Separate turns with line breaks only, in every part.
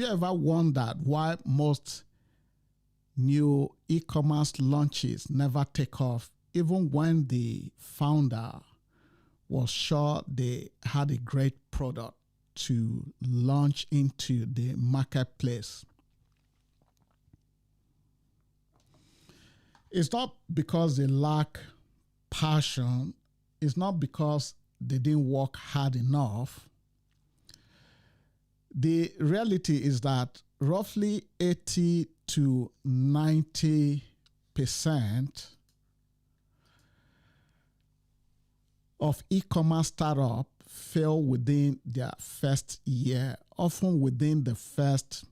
You ever wondered why most new e-commerce launches never take off, even when the founder was sure they had a great product to launch into the marketplace? It's not because they lack passion. It's not because they didn't work hard enough. The reality is that roughly 80 to 90% of e-commerce startups fail within their first year, often within the first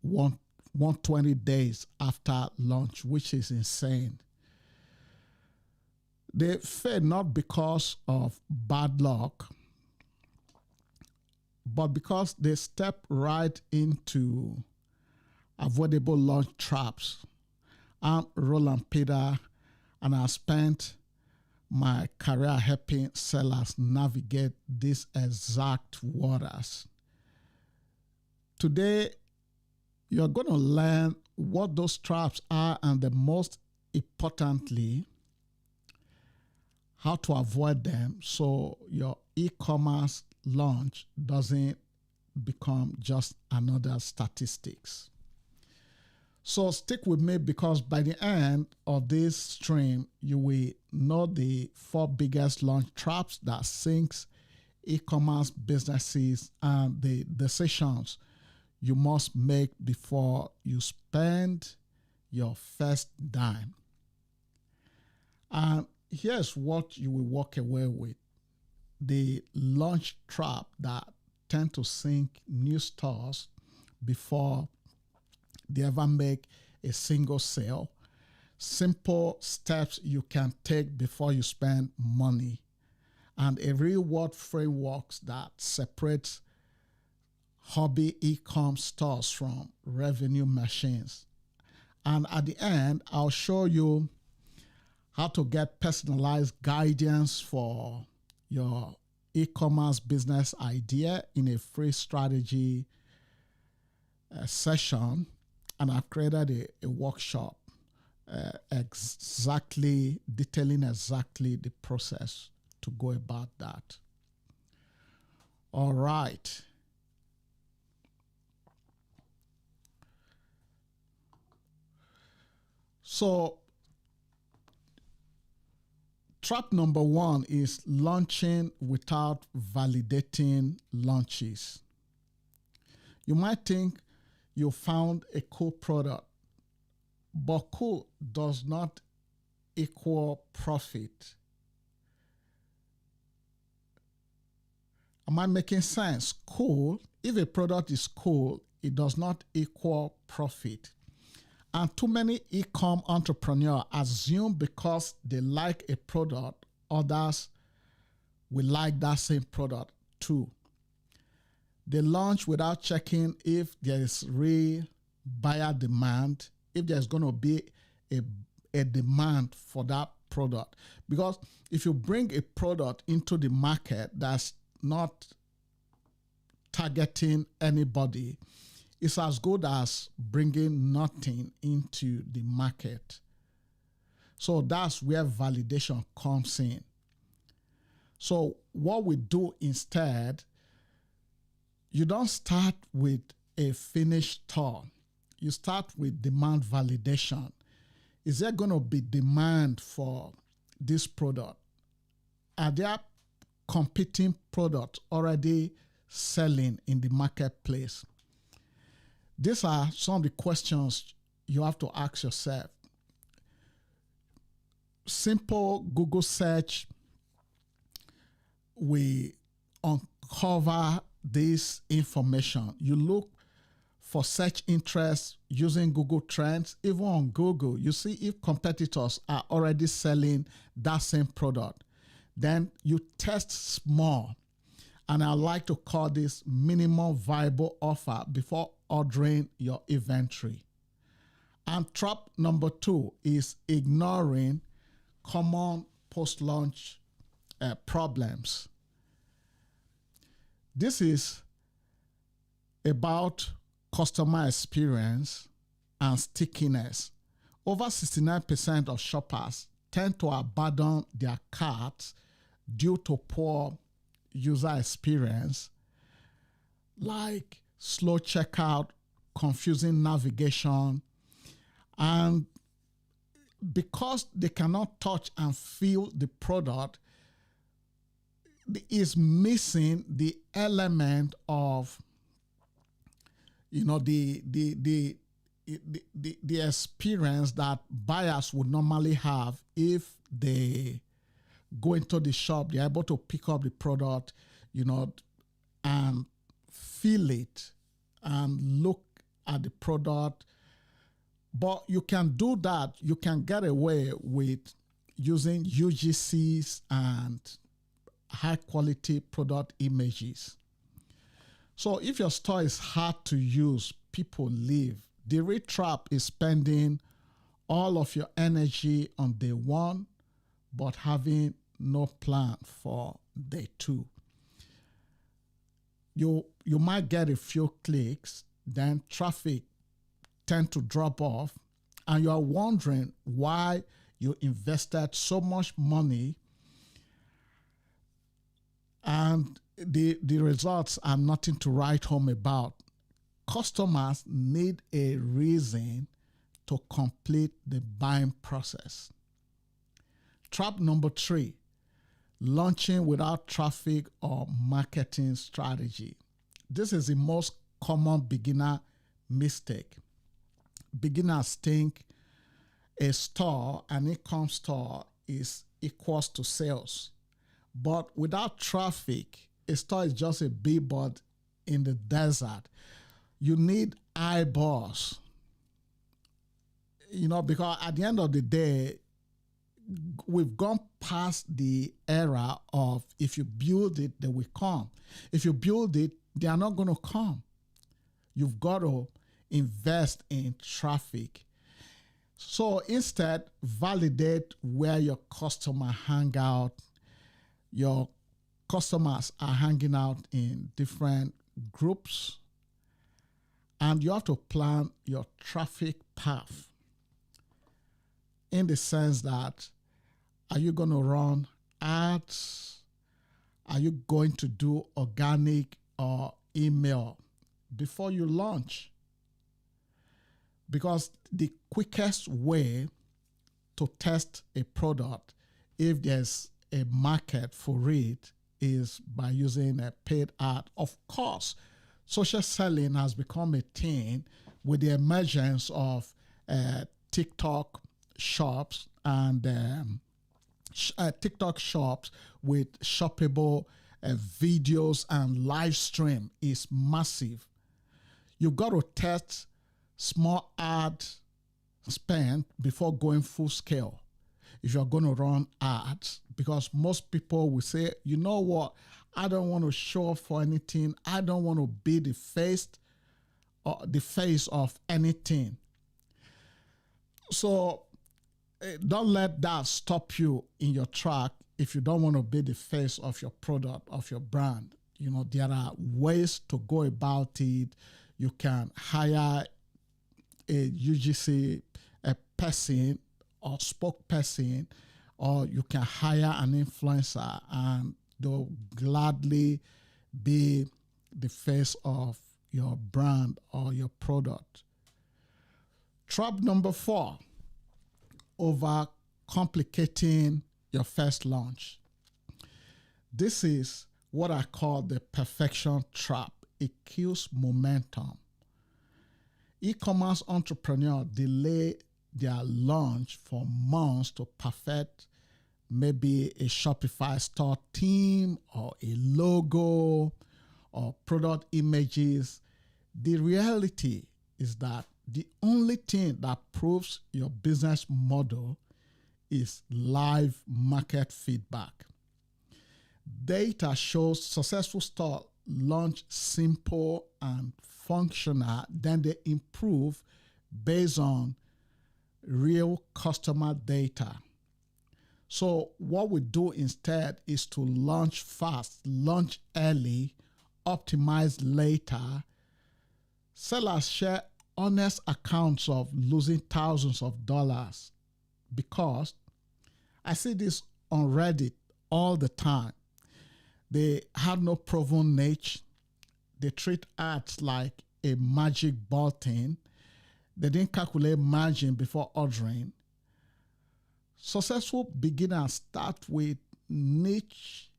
120 days after launch, which is insane. They fail not because of bad luck, but because they step right into avoidable launch traps. I'm Rolland Peter, and I spent my career helping sellers navigate these exact waters. Today, you're going to learn what those traps are, and the most importantly, how to avoid them so your e-commerce launch doesn't become just another statistics. So stick with me, because by the end of this stream, you will know the 4 biggest launch traps that sinks e-commerce businesses and the decisions you must make before you spend your first dime. And here's what you will walk away with: the launch trap that tend to sink new stores before they ever make a single sale. Simple steps you can take before you spend money, and a reward framework that separates hobby e-com stores from revenue machines. And at the end, I'll show you how to get personalized guidance for your e-commerce business idea in a free strategy session. And I've created a workshop detailing exactly the process to go about that. All right. So, trap number 1 is launching without validating launches. You might think you found a cool product, but cool does not equal profit. Am I making sense? Cool, if a product is cool, it does not equal profit. And too many e-com entrepreneurs assume because they like a product, others will like that same product too. They launch without checking if there is real buyer demand, if there's going to be a demand for that product. Because if you bring a product into the market that's not targeting anybody, it's as good as bringing nothing into the market. So that's where validation comes in. So what we do instead, you don't start with a finished store. You start with demand validation. Is there going to be demand for this product? Are there competing products already selling in the marketplace? These are some of the questions you have to ask yourself. Simple Google search will uncover this information. You look for search interest using Google Trends. Even on Google, you see if competitors are already selling that same product. Then you test small. And I like to call this minimum viable offer before ordering your inventory. And trap number 2 is ignoring common post-launch problems. This is about customer experience, and stickiness. Over 69% of shoppers tend to abandon their carts due to poor user experience, like slow checkout, confusing navigation, and because they cannot touch and feel the product, is missing the element of the experience that buyers would normally have if they go into the shop. They're able to pick up the product, and feel it and look at the product. But you can do that. You can get away with using UGCs and high quality product images. So if your store is hard to use, people leave. The real trap is spending all of your energy on day one, but having no plan for day two. You might get a few clicks, then traffic tend to drop off, and you are wondering why you invested so much money and the results are nothing to write home about. Customers need a reason to complete the buying process. Trap number 3, launching without traffic or marketing strategy. This is the most common beginner mistake. Beginners think a store, an e-com store, is equals to sales. But without traffic, a store is just a billboard in the desert. You need eyeballs. Because at the end of the day, we've gone past the era of if you build it, they will come. If you build it, they are not going to come. You've got to invest in traffic. So instead, validate where your customer hang out. Your customers are hanging out in different groups, and you have to plan your traffic path in the sense that, are you going to run ads? Are you going to do organic or email before you launch? Because the quickest way to test a product, if there's a market for it, is by using a paid ad. Of course, social selling has become a thing with the emergence of TikTok shops and TikTok shops with shoppable videos and live stream is massive. You've got to test small ad spend before going full scale if you're going to run ads, because most people will say, you know what, I don't want to show up for anything. I don't want to be the face of anything. So don't let that stop you in your track if you don't want to be the face of your product, of your brand. There are ways to go about it. You can hire a UGC, a person or spokesperson, or you can hire an influencer and they'll gladly be the face of your brand or your product. Trap number 4, over complicating your first launch. This is what I call the perfection trap. It kills momentum. E-commerce entrepreneurs delay their launch for months to perfect maybe a Shopify store theme or a logo or product images. The reality is that the only thing that proves your business model is live market feedback. Data shows successful stores launch simple and functional, then they improve based on real customer data. So what we do instead is to launch fast, launch early, optimize later, Sellers share honest accounts of losing thousands of dollars because I see this on Reddit all the time. They have no proven niche. They treat ads like a magic button. They didn't calculate margin before ordering. Successful beginners start with niche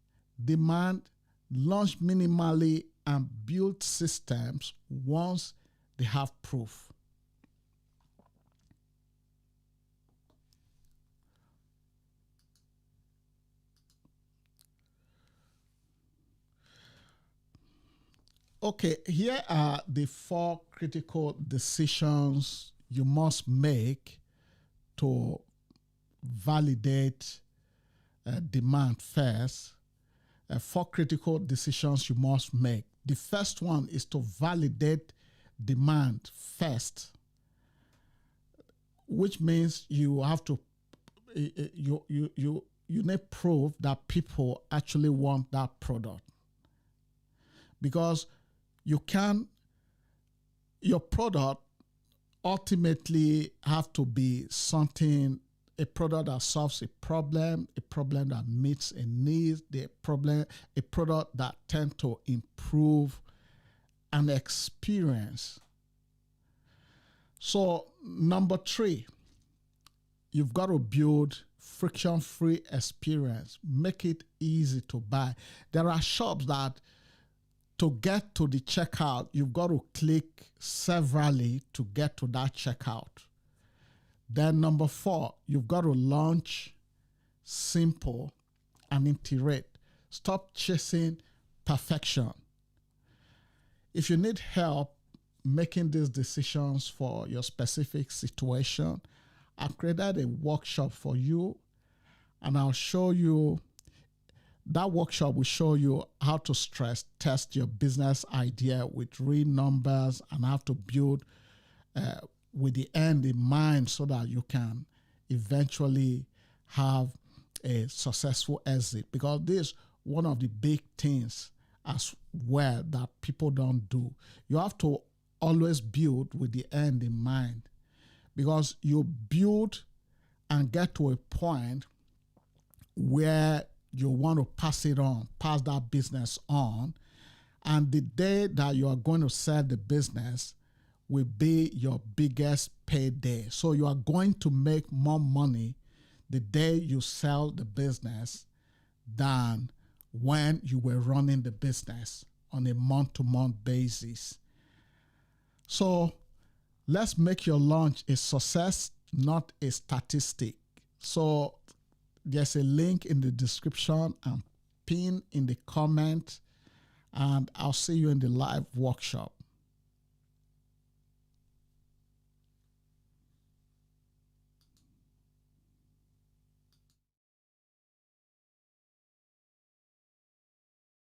demand, launch minimally, and build systems once they have proof. Okay, here are the 4 critical decisions you must make to validate demand first. 4 critical decisions you must make. The first one is to validate demand first, which means you have to you need proof that people actually want that product, because you can, your product ultimately have to be something, a product that solves a problem that meets a need, a product that tends to improve an experience. So number 3, you've got to build friction-free experience. Make it easy to buy. There are shops that to get to the checkout, you've got to click severally to get to that checkout. Then number 4, you've got to launch simple and iterate. Stop chasing perfection. If you need help making these decisions for your specific situation, I've created a workshop for you, and I'll show you, that workshop will show you how to stress test your business idea with real numbers and how to build with the end in mind so that you can eventually have a successful exit. Because this is one of the big things as well that people don't do. You have to always build with the end in mind, because you build and get to a point where you want to pass that business on, and the day that you are going to sell the business will be your biggest payday. So you are going to make more money the day you sell the business than when you were running the business on a month-to-month basis. So let's make your launch a success, not a statistic. So there's a link in the description and pin in the comment, and I'll see you in the live workshop.